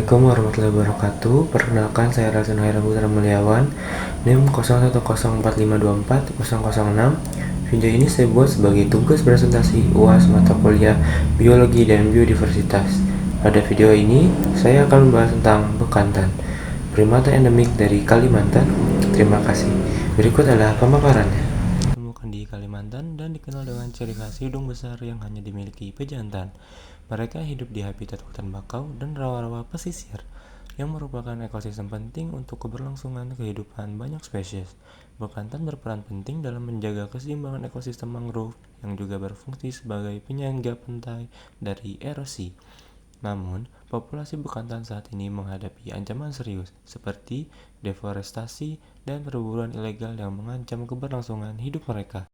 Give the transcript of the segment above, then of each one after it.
Assalamualaikum warahmatullahi wabarakatuh. Perkenalkan, saya Rasen Hairan Putra Muliawan, NIM 011045240006. Video ini saya buat sebagai tugas presentasi UAS mata kuliah Biologi dan Biodiversitas. Pada video ini, saya akan membahas tentang bekantan, primata endemik dari Kalimantan. Terima kasih. Berikut adalah pemaparannya. Ditemukan di Kalimantan dan dikenal dengan ciri khas hidung besar yang hanya dimiliki pejantan. Mereka hidup di habitat hutan bakau dan rawa-rawa pesisir, yang merupakan ekosistem penting untuk keberlangsungan kehidupan banyak spesies. Bekantan berperan penting dalam menjaga keseimbangan ekosistem mangrove, yang juga berfungsi sebagai penyangga pantai dari erosi. Namun, populasi bekantan saat ini menghadapi ancaman serius, seperti deforestasi dan perburuan ilegal yang mengancam keberlangsungan hidup mereka.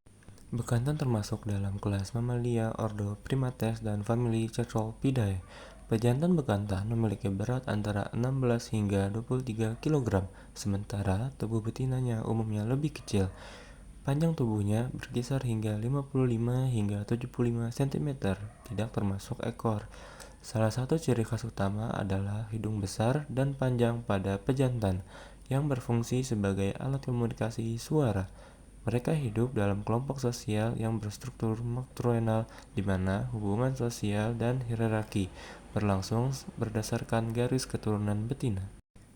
Bekantan termasuk dalam kelas Mamalia ordo Primates dan famili Cephalopidae. Pejantan bekantan memiliki berat antara 16 hingga 23 kg, sementara tubuh betinanya umumnya lebih kecil. Panjang tubuhnya berkisar hingga 55 hingga 75 cm, tidak termasuk ekor. Salah satu ciri khas utama adalah hidung besar dan panjang pada pejantan, yang berfungsi sebagai alat komunikasi suara. Mereka hidup dalam kelompok sosial yang berstruktur matrilineal, di mana hubungan sosial dan hierarki berlangsung berdasarkan garis keturunan betina.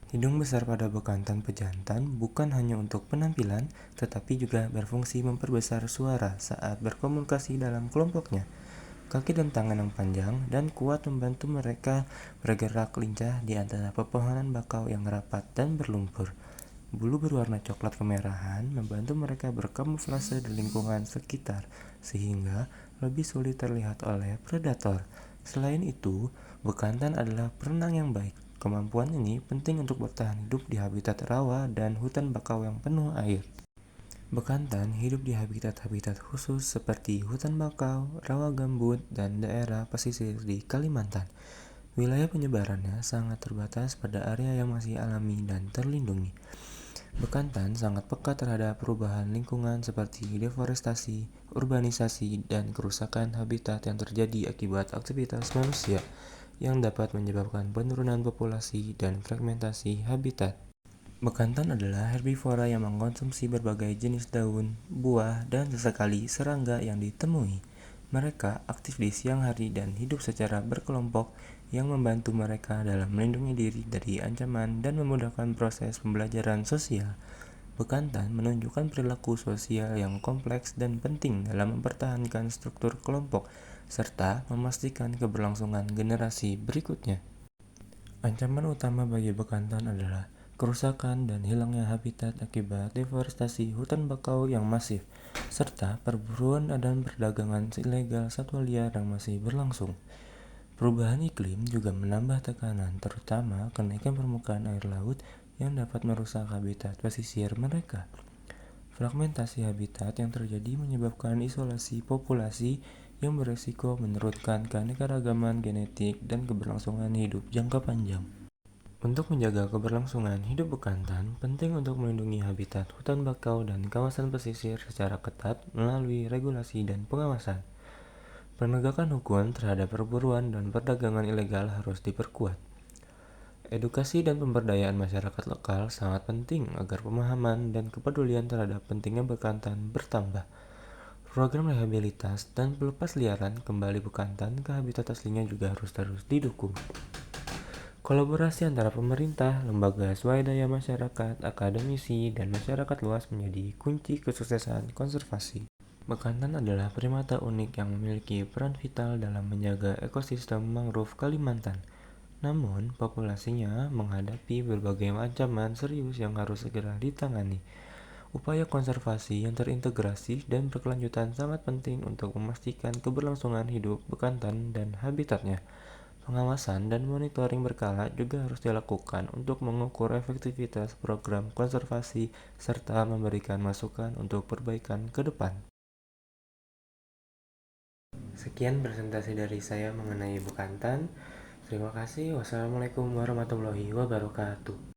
Hidung besar pada bekantan pejantan bukan hanya untuk penampilan, tetapi juga berfungsi memperbesar suara saat berkomunikasi dalam kelompoknya. Kaki dan tangan yang panjang dan kuat membantu mereka bergerak lincah di antara pepohonan bakau yang rapat dan berlumpur. Bulu berwarna coklat kemerahan membantu mereka berkamuflase di lingkungan sekitar, sehingga lebih sulit terlihat oleh predator. Selain itu, bekantan adalah perenang yang baik. Kemampuan ini penting untuk bertahan hidup di habitat rawa dan hutan bakau yang penuh air. Bekantan hidup di habitat-habitat khusus seperti hutan bakau, rawa gambut, dan daerah pesisir di Kalimantan. Wilayah penyebarannya sangat terbatas pada area yang masih alami dan terlindungi. Bekantan sangat peka terhadap perubahan lingkungan seperti deforestasi, urbanisasi, dan kerusakan habitat yang terjadi akibat aktivitas manusia, yang dapat menyebabkan penurunan populasi dan fragmentasi habitat. Bekantan adalah herbivora yang mengkonsumsi berbagai jenis daun, buah, dan sesekali serangga yang ditemui. Mereka aktif di siang hari dan hidup secara berkelompok, yang membantu mereka dalam melindungi diri dari ancaman dan memudahkan proses pembelajaran sosial. Bekantan menunjukkan perilaku sosial yang kompleks dan penting dalam mempertahankan struktur kelompok, serta memastikan keberlangsungan generasi berikutnya. Ancaman utama bagi bekantan adalah kerusakan dan hilangnya habitat akibat deforestasi hutan bakau yang masif, serta perburuan dan perdagangan ilegal satwa liar yang masih berlangsung. Perubahan iklim juga menambah tekanan, terutama kenaikan permukaan air laut yang dapat merusak habitat pesisir mereka. Fragmentasi habitat yang terjadi menyebabkan isolasi populasi yang beresiko menurunkan keanekaragaman genetik dan keberlangsungan hidup jangka panjang. Untuk menjaga keberlangsungan hidup bekantan, penting untuk melindungi habitat hutan bakau dan kawasan pesisir secara ketat melalui regulasi dan pengawasan. Penegakan hukum terhadap perburuan dan perdagangan ilegal harus diperkuat. Edukasi dan pemberdayaan masyarakat lokal sangat penting agar pemahaman dan kepedulian terhadap pentingnya bekantan bertambah. Program rehabilitas dan pelepas liaran kembali bekantan ke habitat aslinya juga harus terus didukung. Kolaborasi antara pemerintah, lembaga swadaya masyarakat, akademisi, dan masyarakat luas menjadi kunci kesuksesan konservasi. Bekantan adalah primata unik yang memiliki peran vital dalam menjaga ekosistem mangrove Kalimantan. Namun, populasinya menghadapi berbagai ancaman serius yang harus segera ditangani. Upaya konservasi yang terintegrasi dan berkelanjutan sangat penting untuk memastikan keberlangsungan hidup bekantan dan habitatnya. Pengawasan dan monitoring berkala juga harus dilakukan untuk mengukur efektivitas program konservasi serta memberikan masukan untuk perbaikan ke depan. Sekian presentasi dari saya mengenai bekantan. Terima kasih. Wassalamualaikum warahmatullahi wabarakatuh.